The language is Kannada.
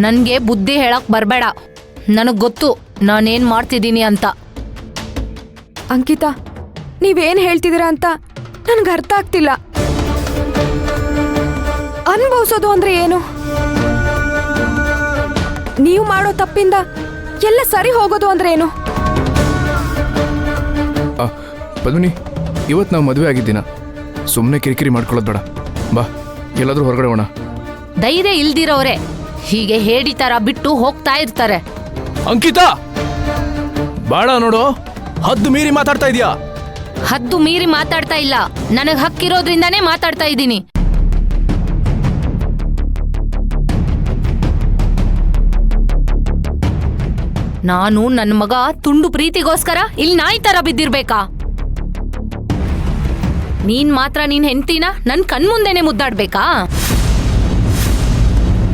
ನನ್ಗೆ ಬುದ್ಧಿ ಹೇಳಕ್ ಬರ್ಬೇಡ. ನನಗ್ ಗೊತ್ತು ನಾನೇನ್ ಮಾಡ್ತಿದ್ದೀನಿ ಅಂತ. ಅಂಕಿತಾ, ನೀವೇನ್ ಹೇಳ್ತಿದ್ದೀರಾ ಅಂತ ನನ್ಗೆ ಅರ್ಥ ಆಗ್ತಿಲ್ಲ. ಅನುಭವಿಸೋದು ಅಂದ್ರೆ ಏನು? ನೀವು ಮಾಡೋ ತಪ್ಪಿಂದ ಎಲ್ಲ ಸರಿ ಹೋಗೋದು ಅಂದ್ರೆ ಏನು? ಪದ್ಮಿನಿ, ಇವತ್ತು ನಾವು ಮದುವೆ ಆಗಿದ್ದೀನ, ಸುಮ್ಮನೆ ಕಿರಿಕಿರಿ ಮಾಡ್ಕೊಳ್ಳೋದು ಬೇಡ. ಬಾ, ಎಲ್ಲಾದ್ರೂ ಹೊರಗಡೆ ಹೋಗೋಣ. ಧೈರ್ಯ ಇಲ್ದಿರೋರೆ ಹೀಗೆ ಹೇಡಿ ತರ ಬಿಟ್ಟು ಹೋಗ್ತಾ ಇರ್ತಾರೆ. ಅಂಕಿತಾ, ಬಾಳ ನೋಡು, ಹದ್ದು ಮೀರಿ ಮಾತಾಡ್ತಾ ಇದೀಯಾ. ಹದ್ದು ಮೀರಿ ಮಾತಾಡ್ತಾ ಇಲ್ಲ, ನನಗ್ ಹಕ್ಕಿರೋದ್ರಿಂದಾನೇ ಮಾತಾಡ್ತಾ ಇದ್ದೀನಿ. ನಾನು ನನ್ನ ಮಗ ತುಂಡು ಪ್ರೀತಿಗೋಸ್ಕರ ಇಲ್ಲಿ ನಾಯಿ ತರ ಬಿದ್ದಿರ್ಬೇಕಾ? ನೀನ್ ಮಾತ್ರ ನೀನ್ ಹೆಂಡ್ತಿನ ನನ್ ಕಣ್ಮುಂದೆನೆ ಮುದ್ದಾಡ್ಬೇಕಾ?